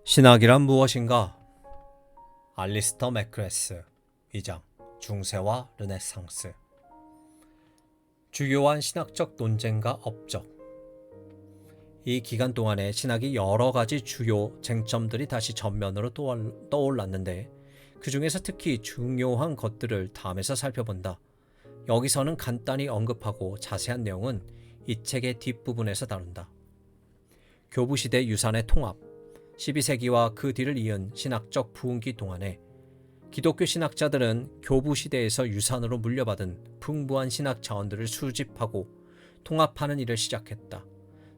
신학이란 무엇인가? 알리스터 매크레스 2장 중세와 르네상스. 주요한 신학적 논쟁과 업적. 이 기간 동안에 신학이 여러 가지 주요 쟁점들이 다시 전면으로 떠올랐는데 그 중에서 특히 중요한 것들을 다음에서 살펴본다. 여기서는 간단히 언급하고 자세한 내용은 이 책의 뒷부분에서 다룬다. 교부시대 유산의 통합, 12세기와 그 뒤를 이은 신학적 부흥기 동안에 기독교 신학자들은 교부시대에서 유산으로 물려받은 풍부한 신학 자원들을 수집하고 통합하는 일을 시작했다.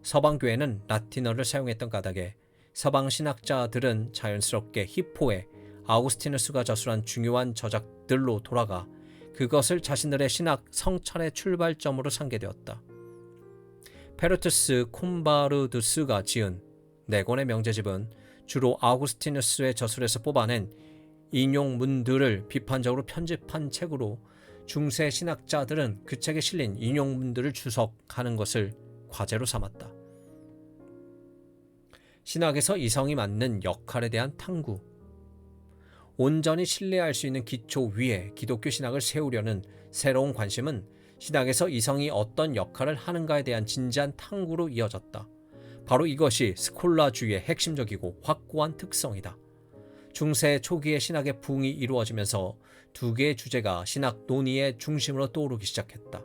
서방교회는 라틴어를 사용했던 까닭에 서방 신학자들은 자연스럽게 히포에 아우구스티누스가 저술한 중요한 저작들로 돌아가 그것을 자신들의 신학 성찰의 출발점으로 삼게 되었다. 페르투스 콤바르두스가 지은 네 권의 명제집은 주로 아우구스티누스의 저술에서 뽑아낸 인용문들을 비판적으로 편집한 책으로 중세 신학자들은 그 책에 실린 인용문들을 주석하는 것을 과제로 삼았다. 신학에서 이성이 맞는 역할에 대한 탐구. 온전히 신뢰할 수 있는 기초 위에 기독교 신학을 세우려는 새로운 관심은 신학에서 이성이 어떤 역할을 하는가에 대한 진지한 탐구로 이어졌다. 바로 이것이 스콜라주의의 핵심적이고 확고한 특성이다. 중세 초기의 신학의 부흥이 이루어지면서 두 개의 주제가 신학 논의의 중심으로 떠오르기 시작했다.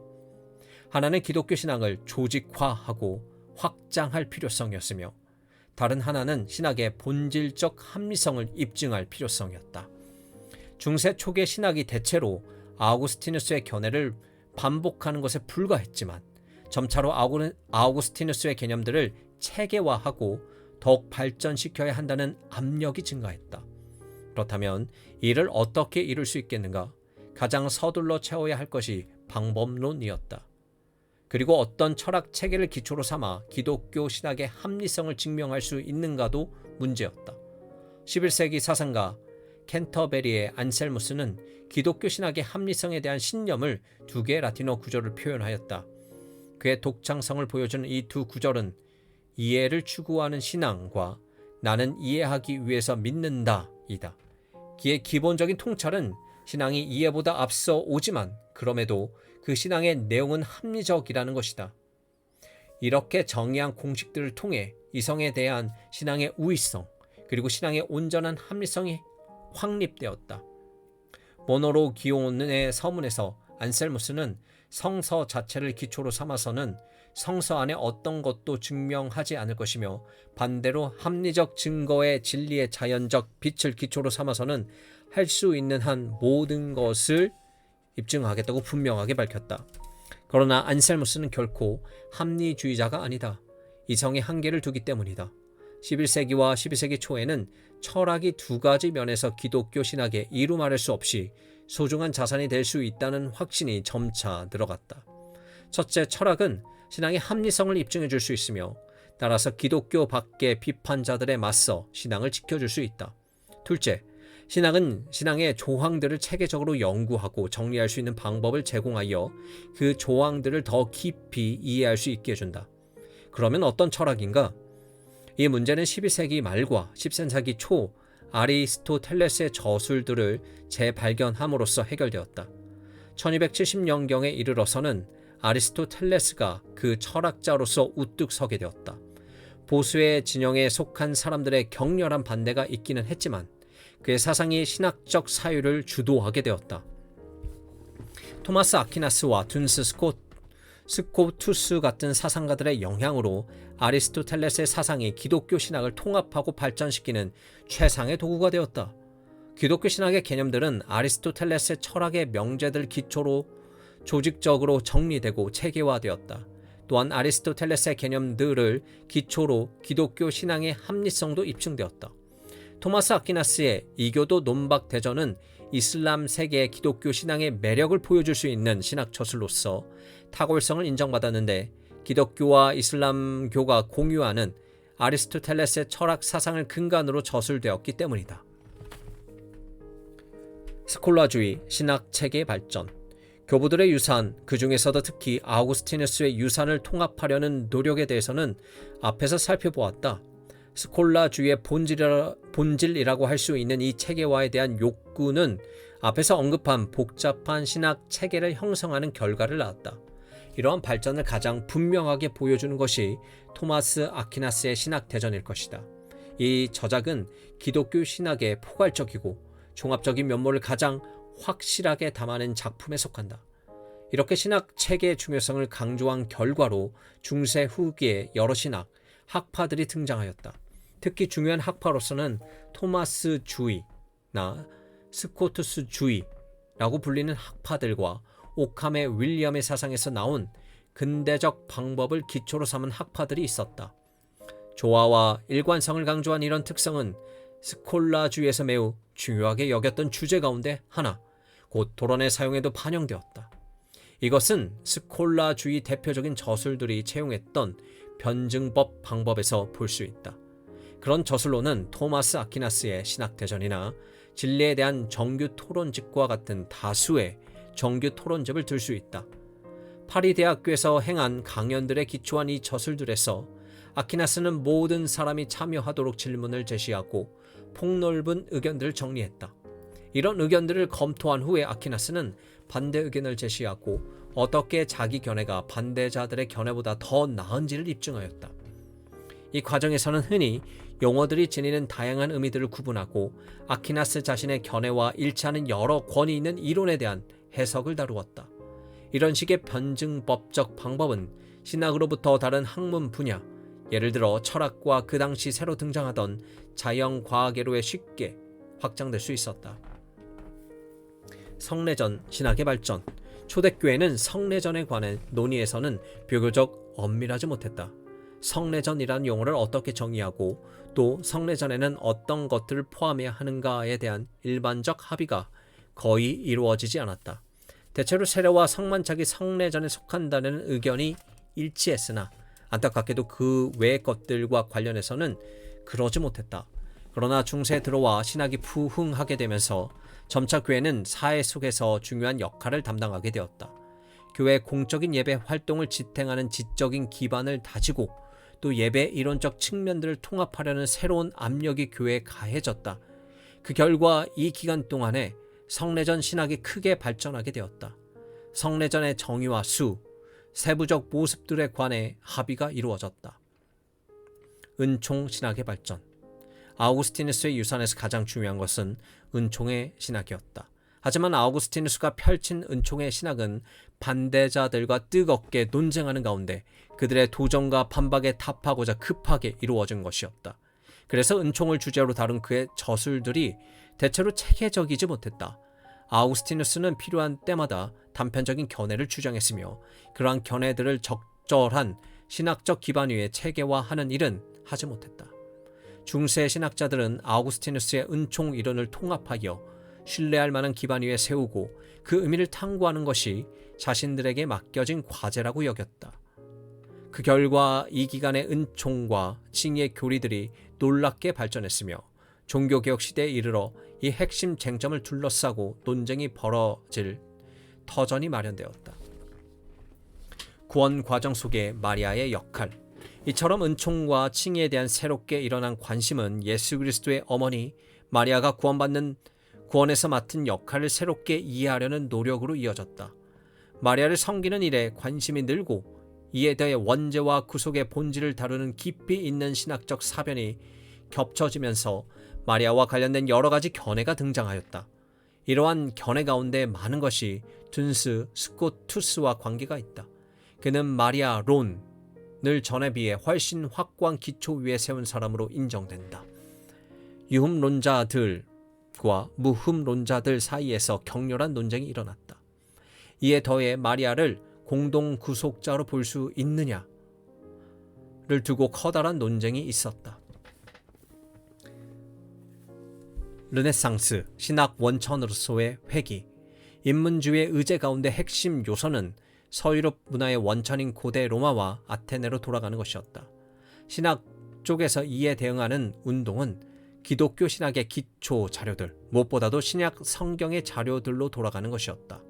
하나는 기독교 신학을 조직화하고 확장할 필요성이었으며 다른 하나는 신학의 본질적 합리성을 입증할 필요성이었다. 중세 초기의 신학이 대체로 아우구스티누스의 견해를 반복하는 것에 불과했지만 점차로 아우구스티누스의 개념들을 체계화하고 더욱 발전시켜야 한다는 압력이 증가했다. 그렇다면 이를 어떻게 이룰 수 있겠는가? 가장 서둘러 채워야 할 것이 방법론이었다. 그리고 어떤 철학 체계를 기초로 삼아 기독교 신학의 합리성을 증명할 수 있는가도 문제였다. 11세기 사상가 캔터베리의 안셀무스는 기독교 신학의 합리성에 대한 신념을 두 개의 라틴어 구절을 표현하였다. 그의 독창성을 보여주는 이 두 구절은 이해를 추구하는 신앙과 나는 이해하기 위해서 믿는다 이다. 그의 기본적인 통찰은 신앙이 이해보다 앞서 오지만 그럼에도 그 신앙의 내용은 합리적이라는 것이다. 이렇게 정의한 공식들을 통해 이성에 대한 신앙의 우위성 그리고 신앙의 온전한 합리성이 확립되었다. 모노로 기온의 서문에서 안셀무스는 성서 자체를 기초로 삼아서는 성서 안에 어떤 것도 증명하지 않을 것이며 반대로 합리적 증거의 진리의 자연적 빛을 기초로 삼아서는 할 수 있는 한 모든 것을 입증하겠다고 분명하게 밝혔다. 그러나 안셀무스는 결코 합리주의자가 아니다. 이성의 한계를 두기 때문이다. 11세기와 12세기 초에는 철학이 두 가지 면에서 기독교 신학의 이루 말할 수 없이 소중한 자산이 될 수 있다는 확신이 점차 늘어갔다. 첫째, 철학은 신앙의 합리성을 입증해 줄 수 있으며 따라서 기독교 밖의 비판자들에 맞서 신앙을 지켜줄 수 있다. 둘째, 신학은 신앙의 조항들을 체계적으로 연구하고 정리할 수 있는 방법을 제공하여 그 조항들을 더 깊이 이해할 수 있게 해준다. 그러면 어떤 철학인가? 이 문제는 12세기 말과 13세기 초 아리스토텔레스의 저술들을 재발견함으로써 해결되었다. 1270년경에 이르러서는 아리스토텔레스가 그 철학자로서 우뚝 서게 되었다. 보수의 진영에 속한 사람들의 격렬한 반대가 있기는 했지만 그의 사상이 신학적 사유를 주도하게 되었다. 토마스 아퀴나스와 둔스 스코투스 같은 사상가들의 영향으로 아리스토텔레스의 사상이 기독교 신학을 통합하고 발전시키는 최상의 도구가 되었다. 기독교 신학의 개념들은 아리스토텔레스의 철학의 명제들 기초로 조직적으로 정리되고 체계화되었다. 또한 아리스토텔레스의 개념들을 기초로 기독교 신앙의 합리성도 입증되었다. 토마스 아퀴나스의 이교도 논박 대전은 이슬람 세계의 기독교 신앙의 매력을 보여줄 수 있는 신학 저술로서 탁월성을 인정받았는데 기독교와 이슬람교가 공유하는 아리스토텔레스의 철학 사상을 근간으로 저술되었기 때문이다. 스콜라주의 신학 체계 발전. 교부들의 유산, 그 중에서도 특히 아우구스티누스의 유산을 통합하려는 노력에 대해서는 앞에서 살펴보았다. 스콜라주의의 본질이라고 할 수 있는 이 체계화에 대한 욕구는 앞에서 언급한 복잡한 신학 체계를 형성하는 결과를 낳았다. 이러한 발전을 가장 분명하게 보여주는 것이 토마스 아퀴나스의 신학 대전일 것이다. 이 저작은 기독교 신학의 포괄적이고 종합적인 면모를 가장 확실하게 담아낸 작품에 속한다. 이렇게 신학 체계의 중요성을 강조한 결과로 중세 후기에 여러 신학, 학파들이 등장하였다. 특히 중요한 학파로서는 토마스주의나 스코투스주의라고 불리는 학파들과 오캄의 윌리엄의 사상에서 나온 근대적 방법을 기초로 삼은 학파들이 있었다. 조화와 일관성을 강조한 이런 특성은 스콜라주의에서 매우 중요하게 여겼던 주제 가운데 하나, 곧 토론의 사용에도 반영되었다. 이것은 스콜라주의 대표적인 저술들이 채용했던 변증법 방법에서 볼 수 있다. 그런 저술로는 토마스 아퀴나스의 신학대전이나 진리에 대한 정규 토론집과 같은 다수의 정규 토론집을 들 수 있다. 파리 대학교에서 행한 강연들에 기초한 이 저술들에서 아퀴나스는 모든 사람이 참여하도록 질문을 제시하고 폭넓은 의견들을 정리했다. 이런 의견들을 검토한 후에 아퀴나스는 반대 의견을 제시하고 어떻게 자기 견해가 반대자들의 견해보다 더 나은지를 입증하였다. 이 과정에서는 흔히 용어들이 지니는 다양한 의미들을 구분하고 아퀴나스 자신의 견해와 일치하는 여러 권위 있는 이론에 대한 해석을 다루었다. 이런 식의 변증법적 방법은 신학으로부터 다른 학문 분야, 예를 들어 철학과 그 당시 새로 등장하던 자연과학계로에 쉽게 확장될 수 있었다. 성례전 신학의 발전. 초대교회는 성례전에 관한 논의에서는 비교적 엄밀하지 못했다. 성례전이라는 용어를 어떻게 정의하고 또 성례전에는 어떤 것들을 포함해야 하는가에 대한 일반적 합의가 거의 이루어지지 않았다. 대체로 세례와 성만찬이 성례전에 속한다는 의견이 일치했으나 안타깝게도 그 외의 것들과 관련해서는 그러지 못했다. 그러나 중세에 들어와 신학이 부흥하게 되면서 점차 교회는 사회 속에서 중요한 역할을 담당하게 되었다. 교회의 공적인 예배 활동을 지탱하는 지적인 기반을 다지고 또 예배 이론적 측면들을 통합하려는 새로운 압력이 교회에 가해졌다. 그 결과 이 기간 동안에 성례전 신학이 크게 발전하게 되었다. 성례전의 정의와 수, 세부적 모습들에 관해 합의가 이루어졌다. 은총 신학의 발전. 아우구스티누스의 유산에서 가장 중요한 것은 은총의 신학이었다. 하지만 아우구스티누스가 펼친 은총의 신학은 반대자들과 뜨겁게 논쟁하는 가운데 그들의 도전과 반박에 답하고자 급하게 이루어진 것이었다. 그래서 은총을 주제로 다룬 그의 저술들이 대체로 체계적이지 못했다. 아우구스티누스는 필요한 때마다 단편적인 견해를 주장했으며 그러한 견해들을 적절한 신학적 기반 위에 체계화하는 일은 하지 못했다. 중세 신학자들은 아우구스티누스의 은총 이론을 통합하여 신뢰할 만한 기반 위에 세우고 그 의미를 탐구하는 것이 자신들에게 맡겨진 과제라고 여겼다. 그 결과 이 기간의 은총과 칭의의 교리들이 놀랍게 발전했으며 종교개혁 시대에 이르러 이 핵심 쟁점을 둘러싸고 논쟁이 벌어질 터전이 마련되었다. 구원 과정 속의 마리아의 역할. 이처럼 은총과 칭의에 대한 새롭게 일어난 관심은 예수 그리스도의 어머니 마리아가 구원에서 맡은 역할을 새롭게 이해하려는 노력으로 이어졌다. 마리아를 섬기는 일에 관심이 늘고 이에 대해 원죄와 구속의 본질을 다루는 깊이 있는 신학적 사변이 겹쳐지면서 마리아와 관련된 여러 가지 견해가 등장하였다. 이러한 견해 가운데 많은 것이 둔스 스코투스와 관계가 있다. 그는 마리아 론을 전에 비해 훨씬 확고한 기초 위에 세운 사람으로 인정된다. 유흠론자들과 무흠론자들 사이에서 격렬한 논쟁이 일어났다. 이에 더해 마리아를 공동 구속자로 볼 수 있느냐를 두고 커다란 논쟁이 있었다. 르네상스 신학 원천으로서의 회귀. 인문주의의 의제 가운데 핵심 요소는 서유럽 문화의 원천인 고대 로마와 아테네로 돌아가는 것이었다. 신학 쪽에서 이에 대응하는 운동은 기독교 신학의 기초 자료들, 무엇보다도 신약 성경의 자료들로 돌아가는 것이었다.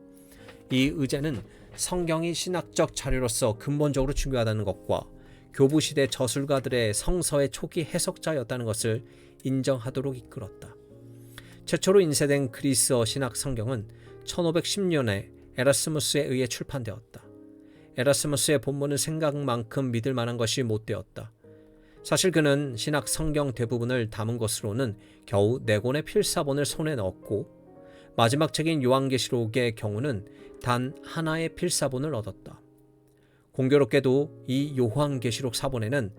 이 의제는 성경이 신학적 자료로서 근본적으로 중요하다는 것과 교부시대 저술가들의 성서의 초기 해석자였다는 것을 인정하도록 이끌었다. 최초로 인쇄된 그리스어 신학 성경은 1510년에 에라스무스에 의해 출판되었다. 에라스무스의 본문은 생각만큼 믿을 만한 것이 못 되었다. 사실 그는 신학 성경 대부분을 담은 것으로는 겨우 4권의 필사본을 손에 넣었고 마지막 책인 요한계시록의 경우는 단 하나의 필사본을 얻었다. 공교롭게도 이 요한계시록 사본에는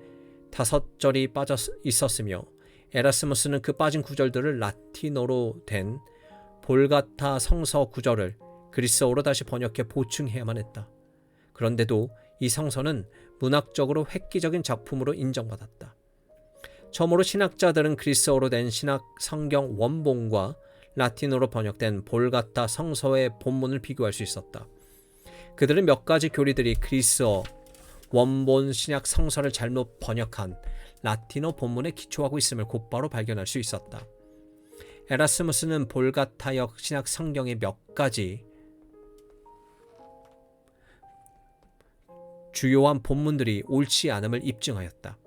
5절이 빠져 있었으며 에라스무스는 그 빠진 구절들을 라틴어로 된 볼가타 성서 구절을 그리스어로 다시 번역해 보충해야만 했다. 그런데도 이 성서는 문학적으로 획기적인 작품으로 인정받았다. 처음으로 신학자들은 그리스어로 된 신학 성경 원본과 라틴어로 번역된 볼가타 성서의 본문을 비교할 수 있었다. 그들은 몇 가지 교리들이 그리스어 원본 신약 성서를 잘못 번역한 라틴어 본문에 기초하고 있음을 곧바로 발견할 수 있었다. 에라스무스는 볼가타역 신약 성경의 몇 가지 주요한 본문들이 옳지 않음을 입증하였다.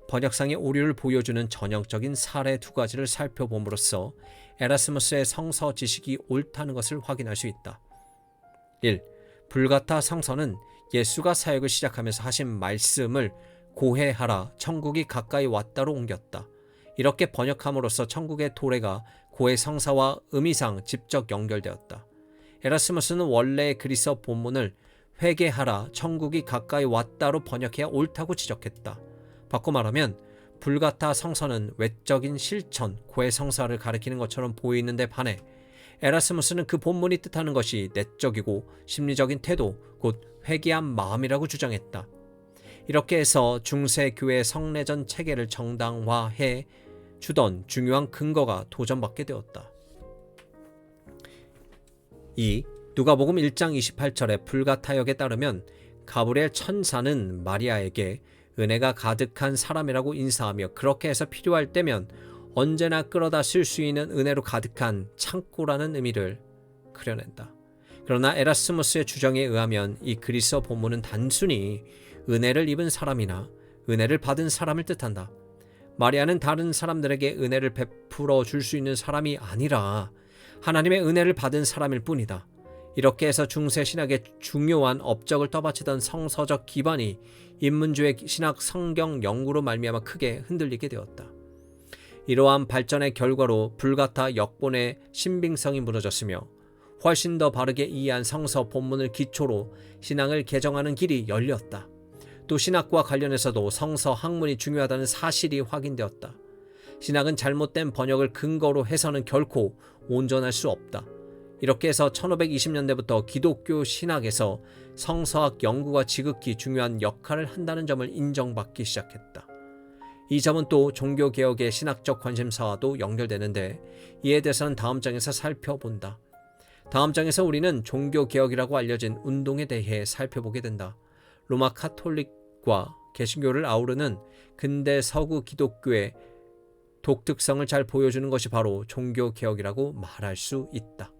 번역상의 오류를 보여주는 전형적인 사례 2가지를 살펴봄으로써 에라스무스의 성서 지식이 옳다는 것을 확인할 수 있다. 1. 불가타 성서는 예수가 사역을 시작하면서 하신 말씀을 고해하라 천국이 가까이 왔다로 옮겼다. 이렇게 번역함으로써 천국의 도래가 고해 성사와 의미상 직접 연결되었다. 에라스무스는 원래의 그리스어 본문을 회개하라 천국이 가까이 왔다로 번역해야 옳다고 지적했다. 바꿔 말하면 불가타 성서는 외적인 실천, 고해 성사를 가리키는 것처럼 보이는데 반해 에라스무스는 그 본문이 뜻하는 것이 내적이고 심리적인 태도, 곧 회개한 마음이라고 주장했다. 이렇게 해서 중세 교회 성례전 체계를 정당화해 주던 중요한 근거가 도전받게 되었다. 2. 누가복음 1장 28절의 불가타역에 따르면 가브리엘 천사는 마리아에게 은혜가 가득한 사람이라고 인사하며 그렇게 해서 필요할 때면 언제나 끌어다 쓸 수 있는 은혜로 가득한 창고라는 의미를 그려낸다. 그러나 에라스무스의 주장에 의하면 이 그리스어 본문은 단순히 은혜를 입은 사람이나 은혜를 받은 사람을 뜻한다. 마리아는 다른 사람들에게 은혜를 베풀어 줄 수 있는 사람이 아니라 하나님의 은혜를 받은 사람일 뿐이다. 이렇게 해서 중세 신학의 중요한 업적을 떠받치던 성서적 기반이 인문주의 신학 성경 연구로 말미암아 크게 흔들리게 되었다. 이러한 발전의 결과로 불가타 역본의 신빙성이 무너졌으며 훨씬 더 바르게 이해한 성서 본문을 기초로 신앙을 개정하는 길이 열렸다. 또 신학과 관련해서도 성서 학문이 중요하다는 사실이 확인되었다. 신학은 잘못된 번역을 근거로 해서는 결코 온전할 수 없다. 이렇게 해서 1520년대부터 기독교 신학에서 성서학 연구가 지극히 중요한 역할을 한다는 점을 인정받기 시작했다. 이 점은 또 종교개혁의 신학적 관심사와도 연결되는데 이에 대해서는 다음 장에서 살펴본다. 다음 장에서 우리는 종교개혁이라고 알려진 운동에 대해 살펴보게 된다. 로마 카톨릭과 개신교를 아우르는 근대 서구 기독교의 독특성을 잘 보여주는 것이 바로 종교개혁이라고 말할 수 있다.